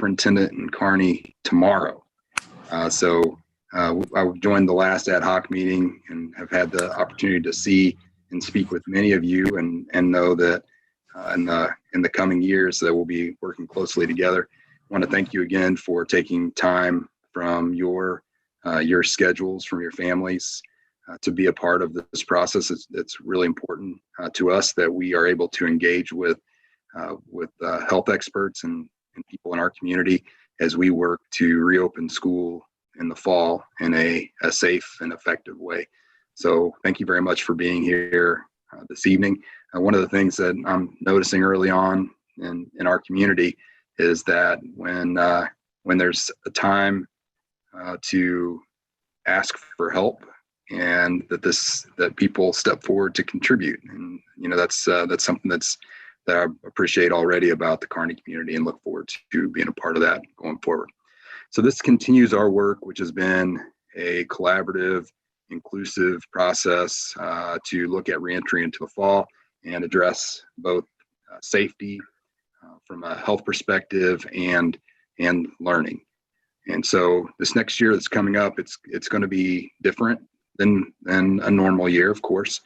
superintendent in Kearney tomorrow. I joined the last ad hoc meeting and have had the opportunity to see and speak with many of you, and know that in the coming years that we'll be working closely together. I want to thank you again for taking time from your schedules, from your families, to be a part of this process. It's really important to us that we are able to engage with health experts and people in our community as we work to reopen school in the fall in a safe and effective way. So thank you very much for being here this evening. One of the things that I'm noticing early on in our community is that when there's a time to ask for help, and that people step forward to contribute, and that's something that I appreciate already about the Kearney community, and look forward to being a part of that going forward. So this continues our work, which has been a collaborative, inclusive process to look at reentry into the fall and address both safety from a health perspective and learning. And so this next year that's coming up, it's going to be different than a normal year, of course,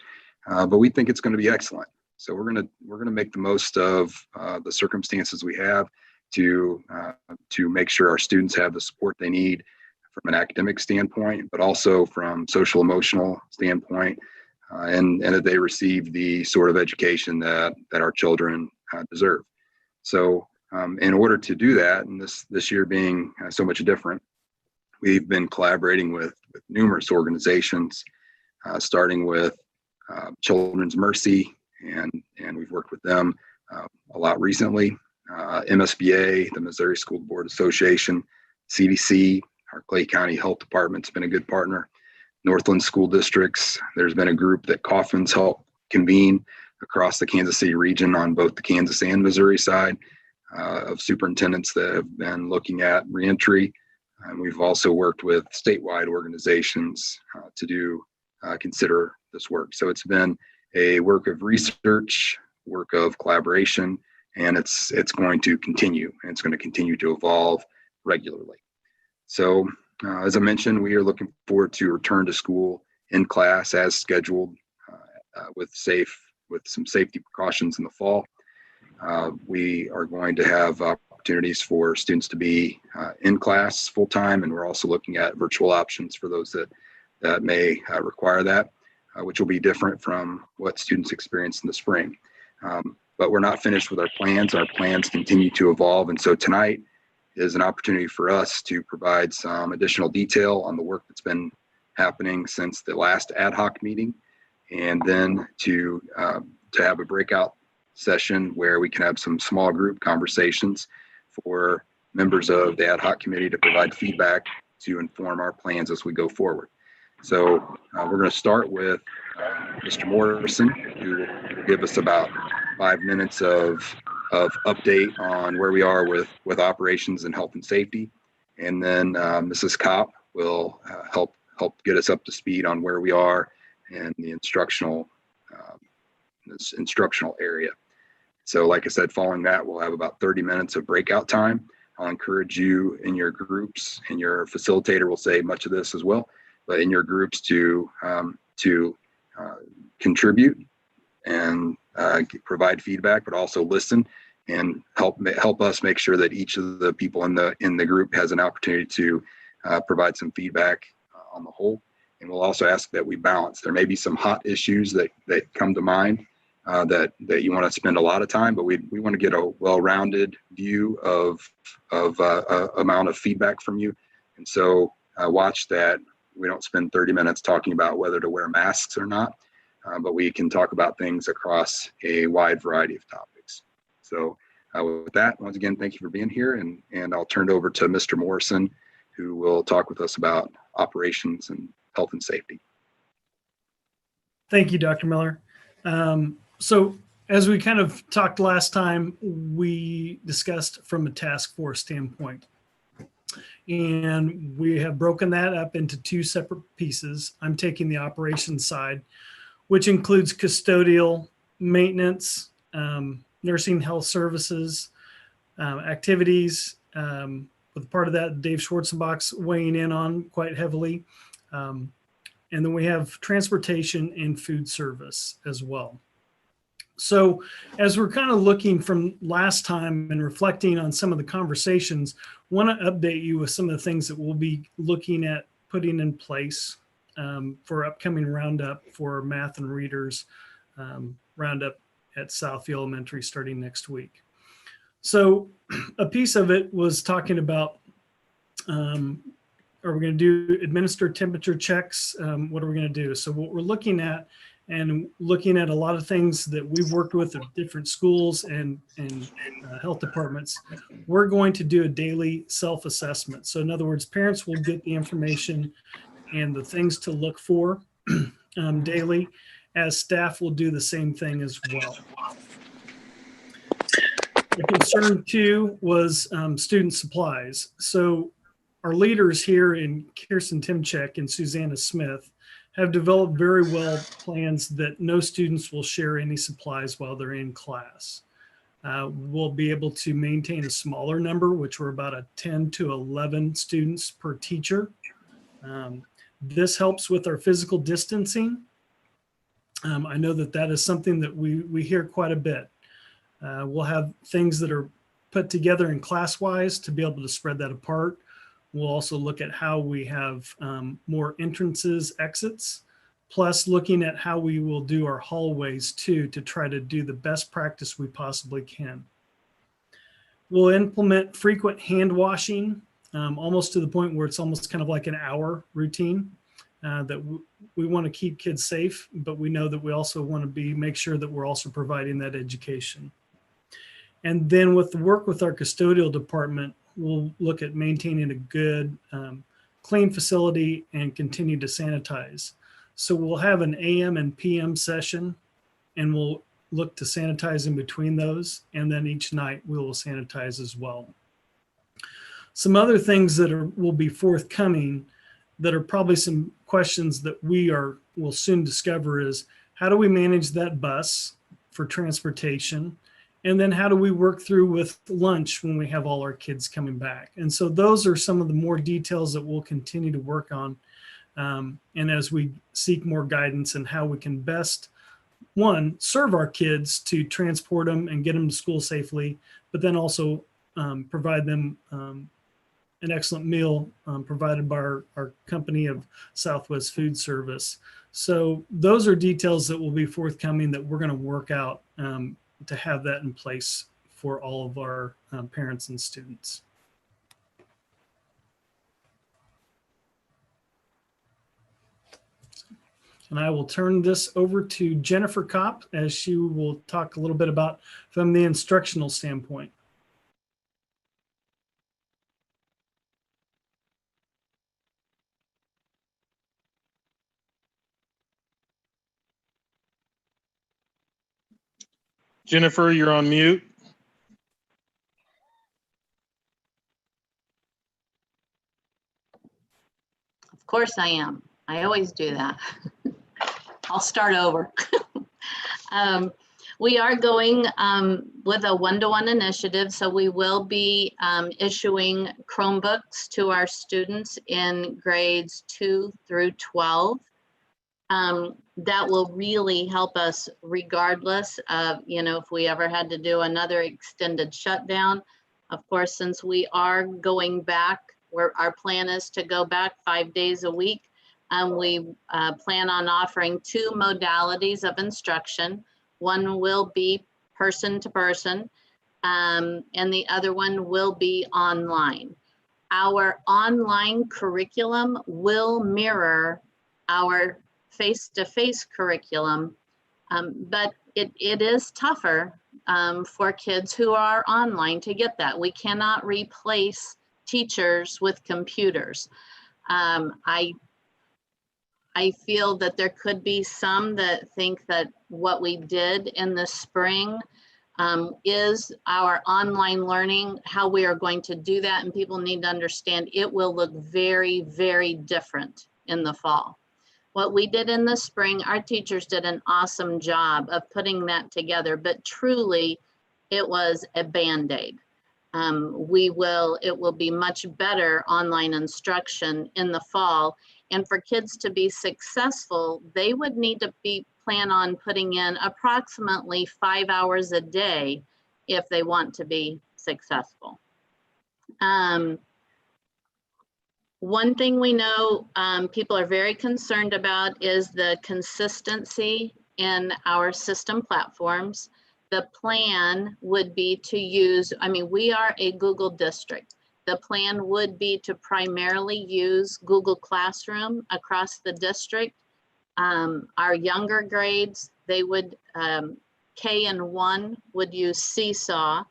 but we think it's going to be excellent. So we're going to make the most of the circumstances we have to make sure our students have the support they need from an academic standpoint, but also from social emotional standpoint, and that they receive the sort of education that our children deserve. So in order to do that, and this year being so much different, we've been collaborating with numerous organizations, starting with Children's Mercy, and we've worked with them a lot recently. MSBA, the Missouri School Board Association, CDC, our Clay County Health Department's been a good partner. Northland School Districts, there's been a group that Coffin's helped convene across the Kansas City region on both the Kansas and Missouri side of superintendents that have been looking at reentry. And we've also worked with statewide organizations to consider this work. So it's been a work of research, work of collaboration, and it's going to continue, and it's going to continue to evolve regularly. So as I mentioned, we are looking forward to return to school in class as scheduled, with some safety precautions in the fall. We are going to have opportunities for students to be in class full time, and we're also looking at virtual options for those that may require that, which will be different from what students experienced in the spring. But we're not finished with our plans. Our plans continue to evolve, and so tonight is an opportunity for us to provide some additional detail on the work that's been happening since the last ad hoc meeting, and then to have a breakout session where we can have some small group conversations for members of the ad hoc committee to provide feedback to inform our plans as we go forward. So we're going to start with Mr. Morrison, who will give us about 5 minutes of update on where we are with operations and health and safety, and then Mrs. Kopp will help get us up to speed on where we are in the instructional area. So like I said, following that, we'll have about 30 minutes of breakout time. I'll encourage you in your groups, and your facilitator will say much of this as well, but in your groups to contribute and provide feedback, but also listen and help us make sure that each of the people in the group has an opportunity to provide some feedback on the whole. And we'll also ask that we balance. There may be some hot issues that come to mind that you want to spend a lot of time, but we want to get a well-rounded view of amount of feedback from you. And so watch that we don't spend 30 minutes talking about whether to wear masks or not, but we can talk about things across a wide variety of topics. So with that, once again, thank you for being here, and I'll turn it over to Mr. Morrison, who will talk with us about operations and health and safety. Thank you, Dr. Miller. So as we kind of talked last time, we discussed from a task force standpoint, and we have broken that up into two separate pieces. I'm taking the operations side, which includes custodial, maintenance, nursing health services, activities, with part of that, Dave Schwarzenbach's weighing in on quite heavily. And then we have transportation and food service as well. So as we're kind of looking from last time and reflecting on some of the conversations, I want to update you with some of the things that we'll be looking at putting in place for upcoming roundup for math and readers roundup at Southview Elementary starting next week. So a piece of it was talking about, are we going to do administer temperature checks? What are we going to do? So what we're looking at, and looking at a lot of things that we've worked with at different schools and health departments, we're going to do a daily self-assessment. So in other words, parents will get the information and the things to look for daily, as staff will do the same thing as well. The concern too was student supplies. So our leaders here in Kirsten Timchek and Susanna Smith have developed very well plans that no students will share any supplies while they're in class. We'll be able to maintain a smaller number, which we're about a 10 to 11 students per teacher. This helps with our physical distancing. I know that that is something that we hear quite a bit. We'll have things that are put together in class-wise to be able to spread that apart. We'll also look at how we have more entrances, exits, plus looking at how we will do our hallways too, to try to do the best practice we possibly can. We'll implement frequent hand washing, almost to the point where it's almost kind of like an hour routine that we want to keep kids safe, but we know that we also want to make sure that we're also providing that education. And then with the work with our custodial department, we'll look at maintaining a good, clean facility and continue to sanitize. So we'll have an AM and PM session, and we'll look to sanitize in between those. And then each night we will sanitize as well. Some other things that will be forthcoming that are probably some questions that will soon discover is, how do we manage that bus for transportation? And then how do we work through with lunch when we have all our kids coming back? And so those are some of the more details that we'll continue to work on. And as we seek more guidance and how we can best, one, serve our kids to transport them and get them to school safely, but then also provide them an excellent meal provided by our company of Southwest Food Service. So those are details that will be forthcoming that we're going to work out to have that in place for all of our parents and students. And I will turn this over to Jennifer Kopp as she will talk a little bit about from the instructional standpoint. Jennifer, you're on mute. Of course I am. I always do that. I'll start over. We are going with a one-to-one initiative, so we will be issuing Chromebooks to our students in grades 2 through 12. That will really help us regardless of, if we ever had to do another extended shutdown. Of course, since we are going back, our plan is to go back 5 days a week. We plan on offering 2 modalities of instruction. One will be person to person, and the other one will be online. Our online curriculum will mirror our face-to-face curriculum, but it is tougher for kids who are online to get that. We cannot replace teachers with computers. I feel that there could be some that think that what we did in the spring is our online learning, how we are going to do that, and people need to understand it will look very, very different in the fall. What we did in the spring, our teachers did an awesome job of putting that together, but truly it was a Band-Aid. it will be much better online instruction in the fall. And for kids to be successful, they would need to plan on putting in approximately 5 hours a day if they want to be successful. One thing we know people are very concerned about is the consistency in our system platforms. The plan would be to use, we are a Google district. The plan would be to primarily use Google Classroom across the district. Our younger grades, they would, K and 1 would use Seesaw.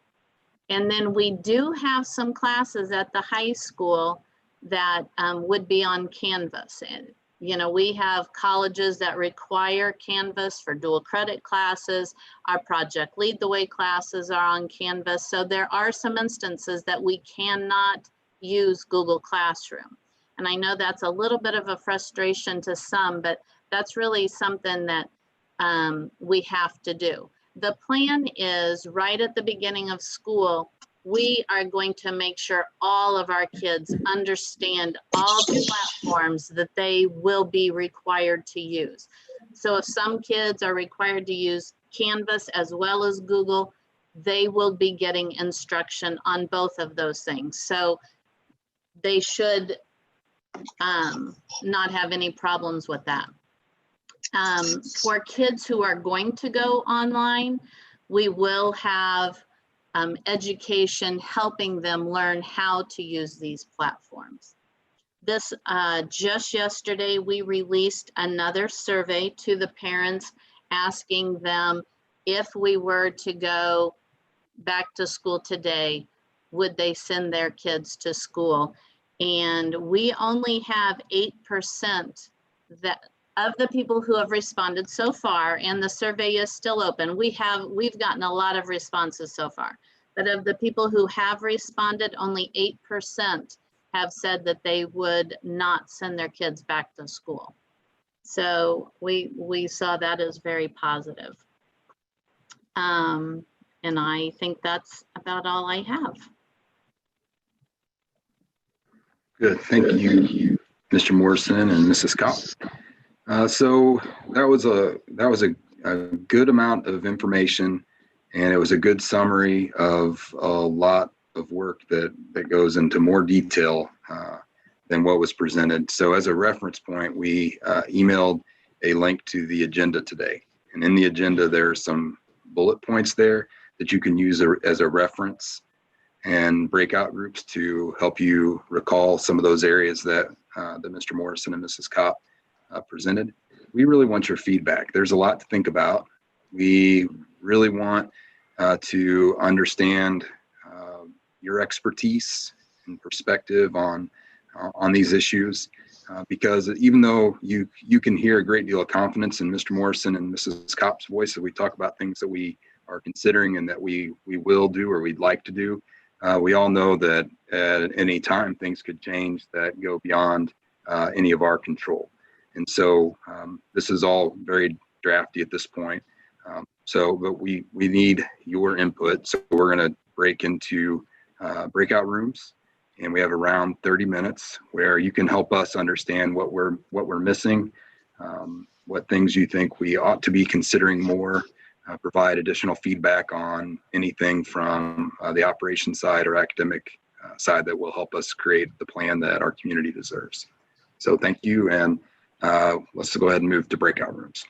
And then we do have some classes at the high school that would be on Canvas. And, we have colleges that require Canvas for dual credit classes. Our Project Lead the Way classes are on Canvas. So there are some instances that we cannot use Google Classroom. And I know that's a little bit of a frustration to some, but that's really something that we have to do. The plan is right at the beginning of school, we are going to make sure all of our kids understand all the platforms that they will be required to use. So if some kids are required to use Canvas as well as Google, they will be getting instruction on both of those things. So they should not have any problems with that. For kids who are going to go online, we will have education helping them learn how to use these platforms. This, just yesterday, we released another survey to the parents asking them if we were to go back to school today, would they send their kids to school? And we only have 8% of the people who have responded so far, and the survey is still open. We've gotten a lot of responses so far, but of the people who have responded, only 8% have said that they would not send their kids back to school. So we saw that as very positive. And I think that's about all I have. Good, thank you, Mr. Morrison and Mrs. Kopp. So that was a good amount of information, and it was a good summary of a lot of work that goes into more detail than what was presented. So as a reference point, we emailed a link to the agenda today. And in the agenda, there are some bullet points there that you can use as a reference and breakout groups to help you recall some of those areas that Mr. Morrison and Mrs. Kopp presented. We really want your feedback. There's a lot to think about. We really want to understand your expertise and perspective on these issues, because even though you can hear a great deal of confidence in Mr. Morrison and Mrs. Kopp's voice as we talk about things that we are considering and that we will do or we'd like to do, we all know that at any time things could change that go beyond any of our control. And so this is all very drafty at this point. But we need your input. So we're going to break into breakout rooms, and we have around 30 minutes where you can help us understand what we're missing, what things you think we ought to be considering more, provide additional feedback on anything from the operations side or academic side that will help us create the plan that our community deserves. So thank you, and let's go ahead and move to breakout rooms.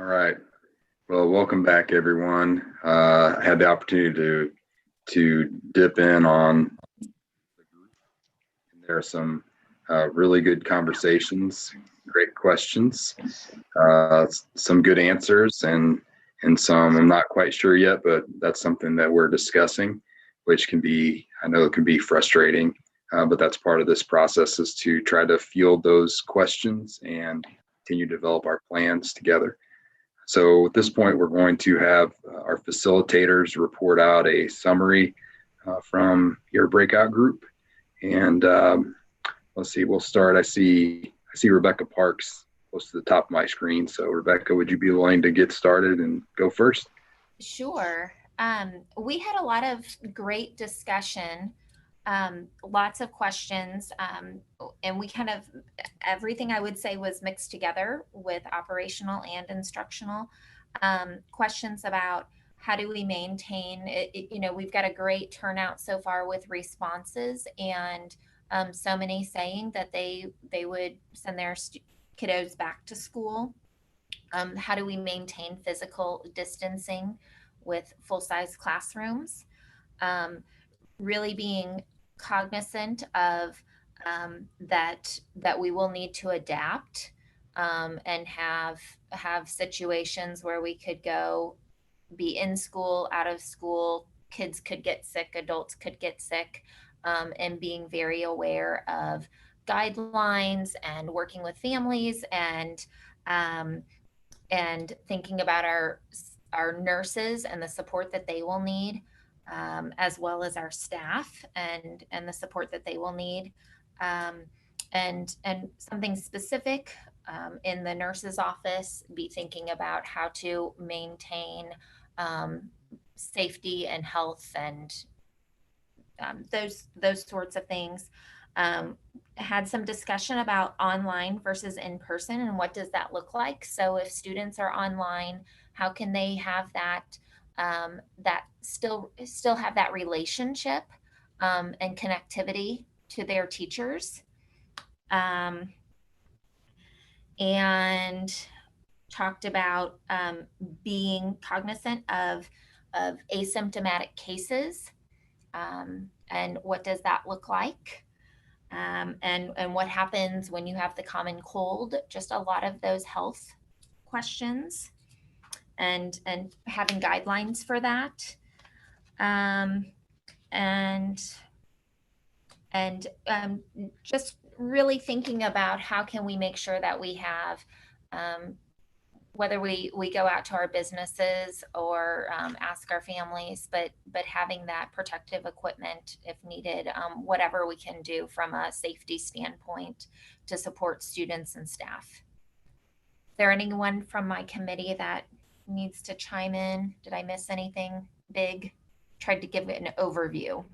All right. Well, welcome back, everyone. I had the opportunity to dip in on the group. There are some really good conversations, great questions, some good answers, and some I'm not quite sure yet, but that's something that we're discussing, which can be, I know it can be frustrating, but that's part of this process, is to try to field those questions and continue to develop our plans together. So at this point, we're going to have our facilitators report out a summary from your breakout group. And let's see, we'll start. I see Rebecca Parks close to the top of my screen. So Rebecca, would you be willing to get started and go first? Sure. We had a lot of great discussion, lots of questions, and we kind of, everything I would say was mixed together with operational and instructional. Questions about how do we maintain it, you know, we've got a great turnout so far with responses, and so many saying that they would send their kiddos back to school. How do we maintain physical distancing with full-size classrooms? Really being cognizant of that we will need to adapt and have situations where we could go be in school, out of school, kids could get sick, adults could get sick, and being very aware of guidelines and working with families and thinking about our nurses and the support that they will need, as well as our staff and the support that they will need, and something specific in the nurse's office, be thinking about how to maintain safety and health and those sorts of things. Had some discussion about online versus in person and what does that look like. So if students are online, how can they have that that still have that relationship and connectivity to their teachers, and talked about being cognizant of asymptomatic cases, and what does that look like, and what happens when you have the common cold, just a lot of those health questions, and having guidelines for that, and just really thinking about how can we make sure that we have, whether we go out to our businesses or ask our families, but having that protective equipment if needed, whatever we can do from a safety standpoint to support students and staff. Is there anyone from my committee that needs to chime in? Did I miss anything big? Tried to give it an overview.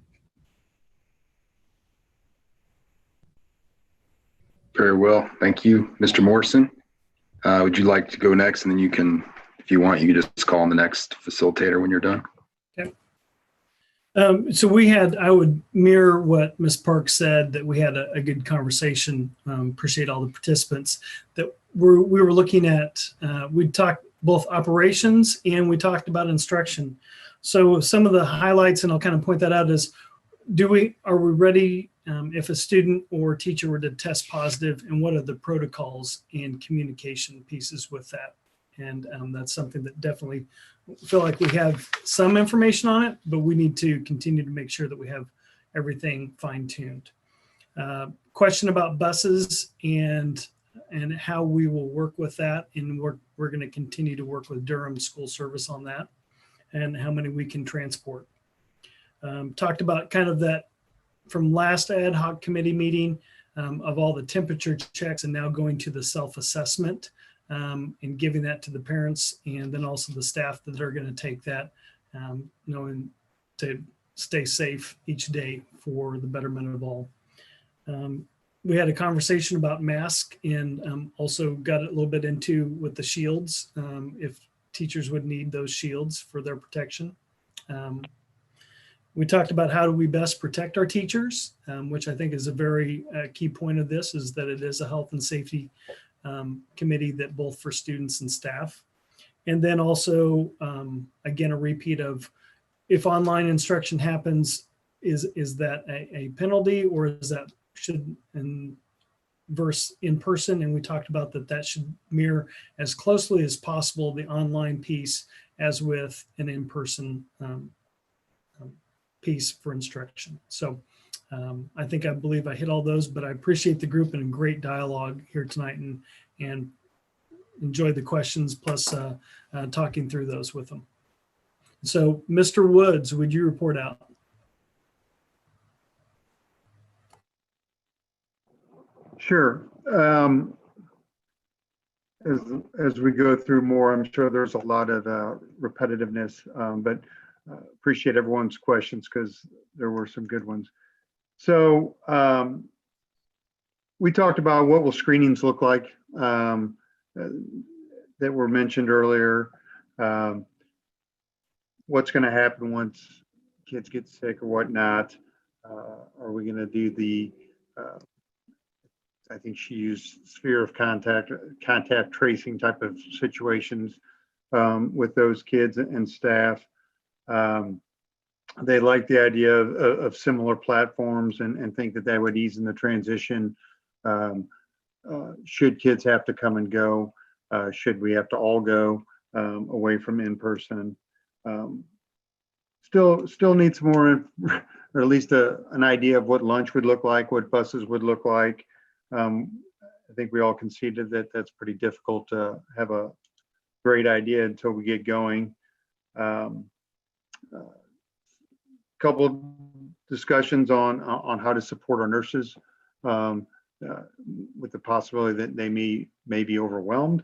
Very well, thank you. Mr. Morrison, would you like to go next? And then you can, if you want, you can just call on the next facilitator when you're done. Okay. So I would mirror what Ms. Park said, that we had a good conversation. Appreciate all the participants. That we were looking at, we talked both operations and we talked about instruction. So some of the highlights, and I'll kind of point that out, is are we ready if a student or teacher were to test positive, and what are the protocols and communication pieces with that? And that's something that definitely feel like we have some information on it, but we need to continue to make sure that we have everything fine-tuned. Question about buses and how we will work with that, and we're going to continue to work with Durham School Service on that, and how many we can transport. Talked about kind of that from last ad hoc committee meeting, of all the temperature checks, and now going to the self-assessment, and giving that to the parents, and then also the staff that are going to take that, knowing to stay safe each day for the betterment of all. We had a conversation about masks, and also got a little bit into with the shields, if teachers would need those shields for their protection. We talked about how do we best protect our teachers, which I think is a very key point of this, is that it is a health and safety committee that both for students and staff. And then also, again, a repeat of if online instruction happens, is that a penalty, or is that should and versus in person? And we talked about that should mirror as closely as possible the online piece as with an in-person piece for instruction. So I believe I hit all those, but I appreciate the group and great dialogue here tonight, and enjoyed the questions plus talking through those with them. So Mr. Woods, would you report out? Sure. As we go through more, I'm sure there's a lot of repetitiveness, but appreciate everyone's questions because there were some good ones. So we talked about what will screenings look like that were mentioned earlier. What's going to happen once kids get sick or whatnot? Are we going to do the I think she used sphere of contact tracing type of situations with those kids and staff. They like the idea of similar platforms and think that would ease in the transition. Should kids have to come and go? Should we have to all go away from in-person? Still needs more, or at least an idea of what lunch would look like, what buses would look like. I think we all conceded that that's pretty difficult to have a great idea until we get going. Couple of discussions on how to support our nurses with the possibility that they may be overwhelmed.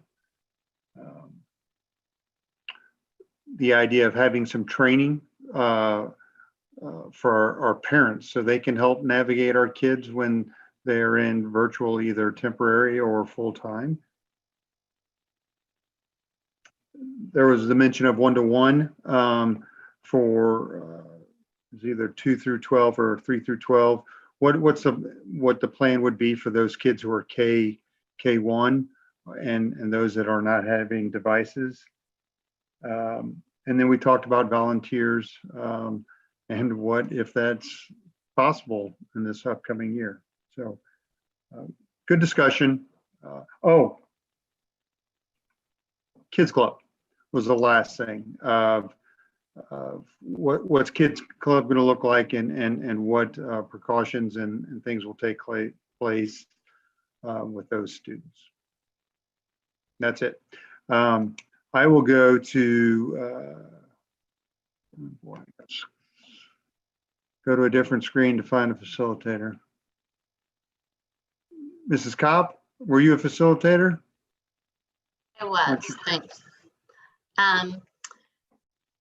The idea of having some training for our parents so they can help navigate our kids when they're in virtual, either temporary or full-time. There was the mention of one-to-one for either 2 through 12 or 3 through 12. What the plan would be for those kids who are K1 and those that are not having devices. And then we talked about volunteers and what if that's possible in this upcoming year. So good discussion. Kids Club was the last thing. What's Kids Club going to look like, and what precautions and things will take place with those students. That's it. I will go to go to a different screen to find a facilitator. Mrs. Kopp, were you a facilitator? It was, thanks.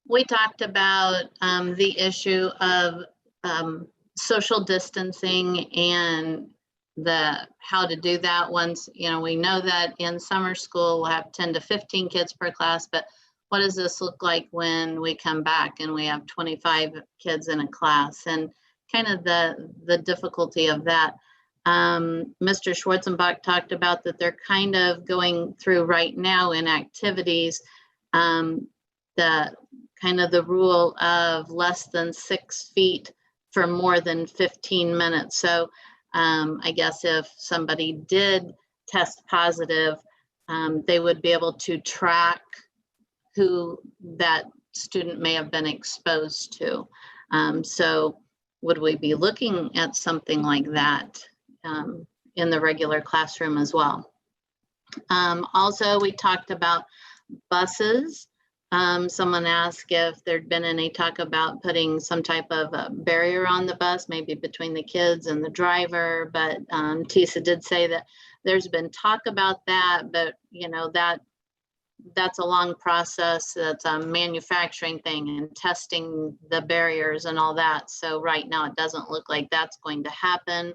We talked about the issue of social distancing and how to do that once, we know that in summer school we'll have 10 to 15 kids per class, but what does this look like when we come back and we have 25 kids in a class, and kind of the difficulty of that. Mr. Schwarzenbach talked about that they're kind of going through right now in activities the rule of less than 6 feet for more than 15 minutes. So I guess if somebody did test positive, they would be able to track who that student may have been exposed to. So would we be looking at something like that in the regular classroom as well? Also, we talked about buses. Someone asked if there'd been any talk about putting some type of a barrier on the bus, maybe between the kids and the driver, but Tisa did say that there's been talk about that, but that's a long process. That's a manufacturing thing and testing the barriers and all that. So right now it doesn't look like that's going to happen.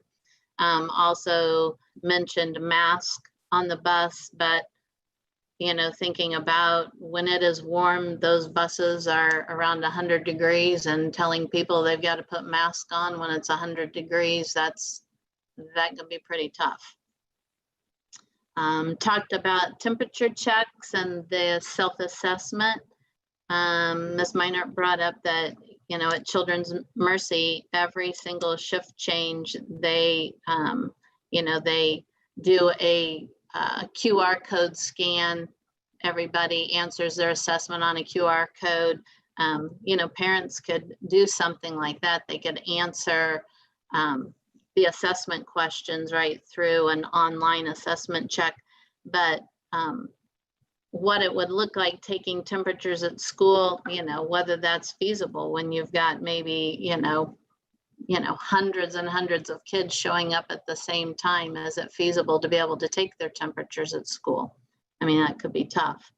Also mentioned mask on the bus, but thinking about when it is warm, those buses are around 100 degrees, and telling people they've got to put masks on when it's 100 degrees, that can be pretty tough. Talked about temperature checks and the self-assessment. Ms. Minor brought up that, you know, at Children's Mercy, every single shift change, they, you know, they do a QR code scan. Everybody answers their assessment on a QR code. You know, parents could do something like that. They could answer the assessment questions right through an online assessment check. But what it would look like taking temperatures at school, you know, whether that's feasible when you've got maybe, you know, hundreds and hundreds of kids showing up at the same time. Is it feasible to be able to take their temperatures at school? I mean, that could be tough.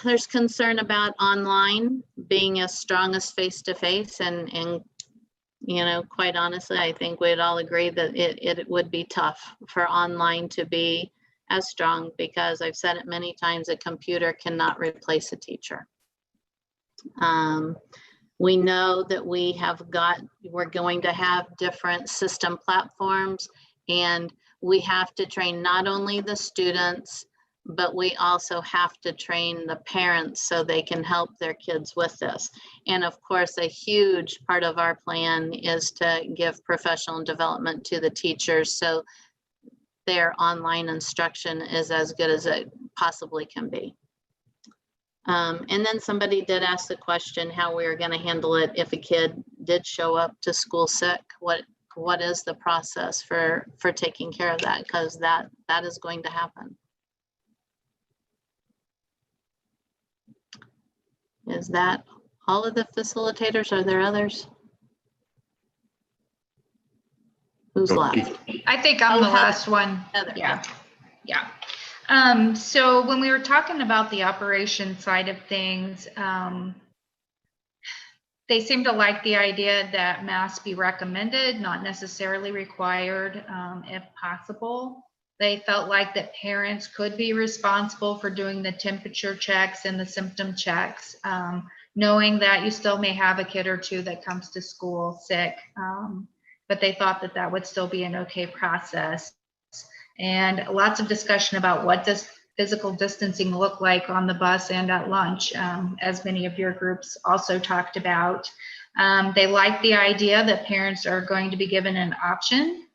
There's concern about online being as strong as face-to-face, and you know, quite honestly, I think we'd all agree that it would be tough for online to be as strong, because I've said it many times, a computer cannot replace a teacher. We know that we're going to have different system platforms, and we have to train not only the students, but we also have to train the parents so they can help their kids with this. And of course, a huge part of our plan is to give professional development to the teachers so their online instruction is as good as it possibly can be. And then somebody did ask the question how we are going to handle it if a kid did show up to school sick. What is the process for taking care of that? Because that is going to happen. Is that all of the facilitators? Are there others? Who's left? I think I'm the last one. Heather. Yeah. So when we were talking about the operation side of things, they seem to like the idea that masks be recommended, not necessarily required, if possible. They felt like that parents could be responsible for doing the temperature checks and the symptom checks, knowing that you still may have a kid or two that comes to school sick, but they thought that that would still be an okay process. And lots of discussion about what does physical distancing look like on the bus and at lunch, as many of your groups also talked about. They like the idea that parents are going to be given an option.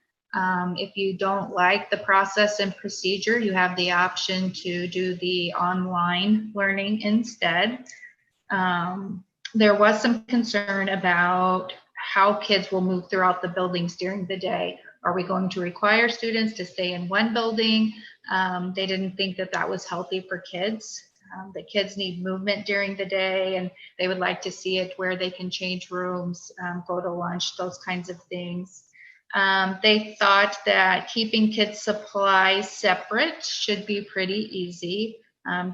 If you don't like the process and procedure, you have the option to do the online learning instead. There was some concern about how kids will move throughout the buildings during the day. Are we going to require students to stay in one building? They didn't think that that was healthy for kids. The kids need movement during the day, and they would like to see it where they can change rooms, go to lunch, those kinds of things. They thought that keeping kids' supplies separate should be pretty easy.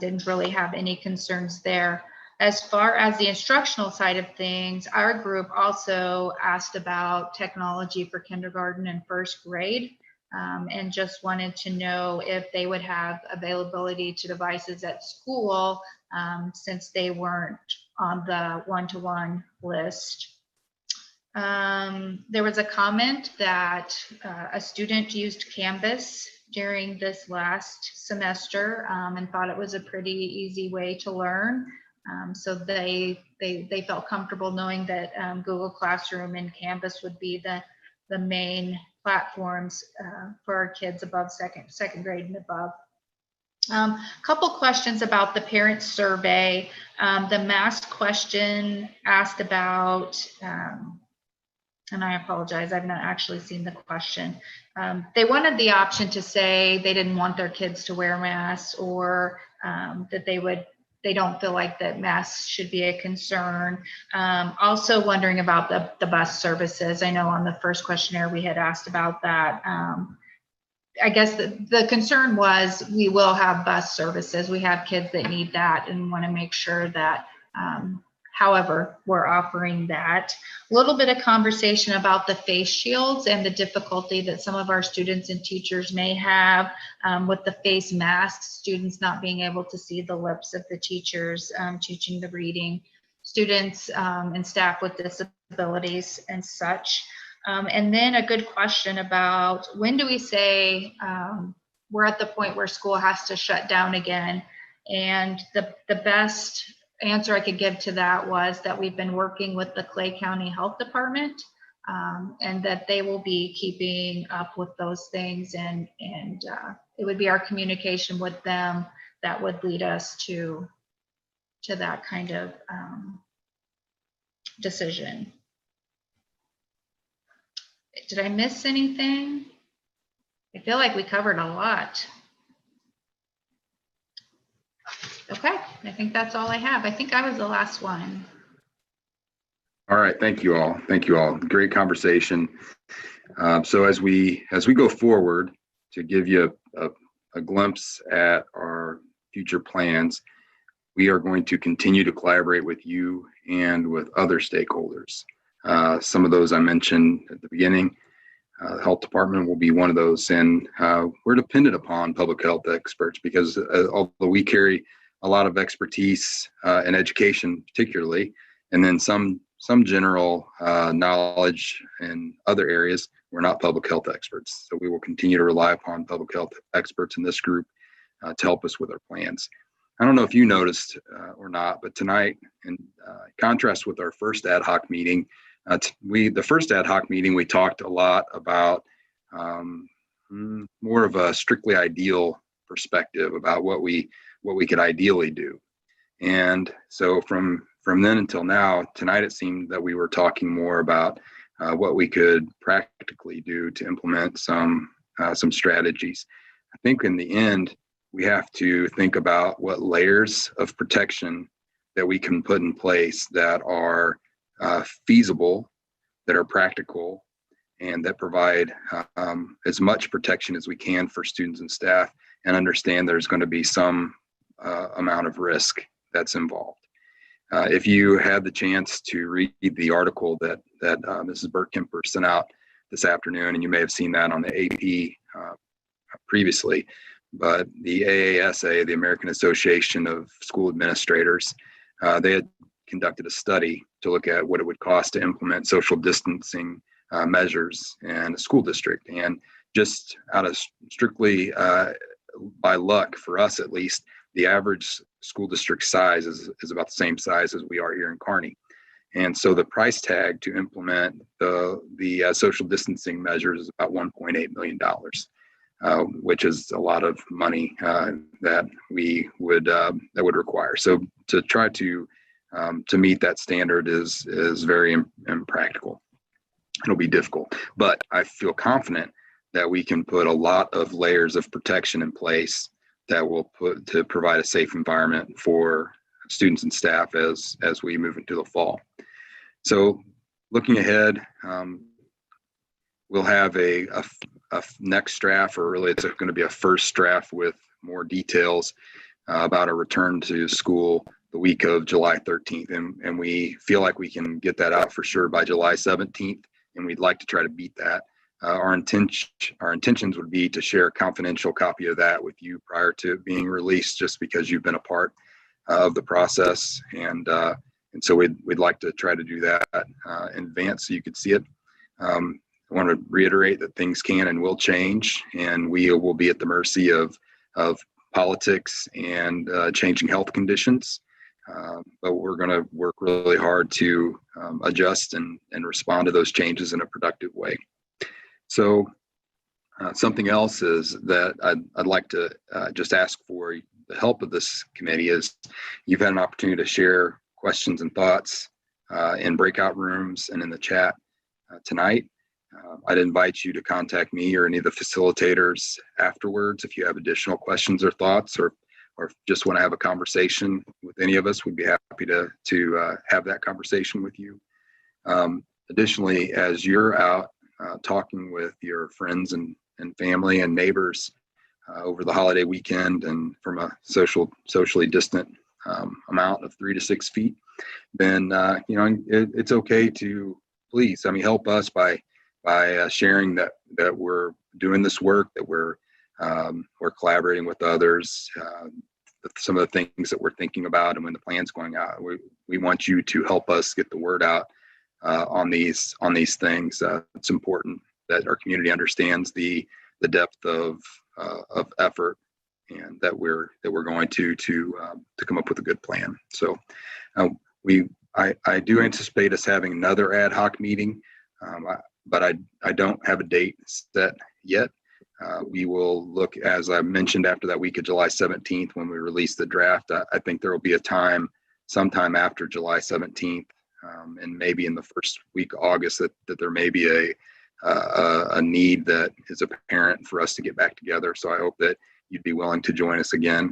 Didn't really have any concerns there. As far as the instructional side of things, our group also asked about technology for kindergarten and first grade, and just wanted to know if they would have availability to devices at school, since they weren't on the one-to-one list. There was a comment that a student used Canvas during this last semester, and thought it was a pretty easy way to learn. So they felt comfortable knowing that Google Classroom and Canvas would be the main platforms for our kids above second grade and above. Couple questions about the parent survey. The mask question asked about, and I apologize, I've not actually seen the question. They wanted the option to say they didn't want their kids to wear masks, or that they don't feel like that masks should be a concern. Also wondering about the bus services. I know on the first questionnaire we had asked about that. I guess the concern was we will have bus services. We have kids that need that and want to make sure that, however, we're offering that. A little bit of conversation about the face shields and the difficulty that some of our students and teachers may have with the face masks, students not being able to see the lips of the teachers teaching the reading, students and staff with disabilities and such. And then a good question about when do we say we're at the point where school has to shut down again. And the best answer I could give to that was that we've been working with the Clay County Health Department, and that they will be keeping up with those things, and it would be our communication with them that would lead us to that kind of decision. Did I miss anything? I feel like we covered a lot. Okay, I think that's all I have. I think I was the last one. All right, thank you all. Thank you all. Great conversation. So as we go forward, to give you a glimpse at our future plans, we are going to continue to collaborate with you and with other stakeholders. Some of those I mentioned at the beginning. The health department will be one of those, and we're dependent upon public health experts because although we carry a lot of expertise in education particularly, and then some general knowledge in other areas, we're not public health experts. So we will continue to rely upon public health experts in this group to help us with our plans. I don't know if you noticed or not, but tonight, in contrast with our first ad hoc meeting, the first ad hoc meeting, we talked a lot about more of a strictly ideal perspective about what we could ideally do. And so from then until now, tonight it seemed that we were talking more about what we could practically do to implement some strategies. I think in the end, we have to think about what layers of protection that we can put in place that are feasible, that are practical, and that provide as much protection as we can for students and staff, and understand there's going to be some amount of risk that's involved. If you had the chance to read the article that Mrs. Burkemper sent out this afternoon, and you may have seen that on the AP previously, but the AASA, the American Association of School Administrators, they had conducted a study to look at what it would cost to implement social distancing measures in a school district. And just out of strictly by luck, for us at least, the average school district size is about the same size as we are here in Kearney. And so the price tag to implement the social distancing measures is about $1.8 million, which is a lot of money that we would require. So to try to meet that standard is very impractical. It'll be difficult, but I feel confident that we can put a lot of layers of protection in place that will provide a safe environment for students and staff as we move into the fall. So looking ahead, we'll have a next draft, or really it's going to be a first draft with more details about a return to school the week of July 13th. And we feel like we can get that out for sure by July 17th, and we'd like to try to beat that. Our intentions would be to share a confidential copy of that with you prior to it being released, just because you've been a part of the process, and so we'd like to try to do that in advance so you could see it. I want to reiterate that things can and will change, and we will be at the mercy of politics and changing health conditions. But we're going to work really hard to adjust and respond to those changes in a productive way. So something else is that I'd like to just ask for the help of this committee is you've had an opportunity to share questions and thoughts in breakout rooms and in the chat tonight. I'd invite you to contact me or any of the facilitators afterwards if you have additional questions or thoughts, or just want to have a conversation with any of us. We'd be happy to have that conversation with you. Additionally, as you're out talking with your friends and family and neighbors over the holiday weekend and from a socially distant amount of 3 to 6 feet, then it's okay to please, help us by sharing that we're doing this work, that we're collaborating with others, some of the things that we're thinking about, and when the plan's going out, we want you to help us get the word out on these things. It's important that our community understands the depth of of effort, and that we're going to come up with a good plan. So I do anticipate us having another ad hoc meeting, but I don't have a date set yet. We will look, as I mentioned, after that week of July 17th when we release the draft. I think there will be a time sometime after July 17th, and maybe in the first week of August that there may be a need that is apparent for us to get back together. So I hope that you'd be willing to join us again,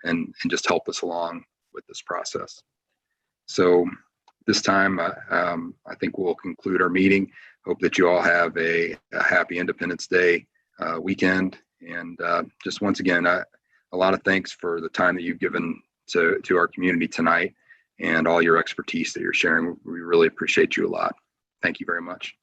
and just help us along with this process. So this time, I think we'll conclude our meeting. Hope that you all have a happy Independence Day weekend. And just once again, a lot of thanks for the time that you've given to our community tonight and all your expertise that you're sharing. We really appreciate you a lot. Thank you very much.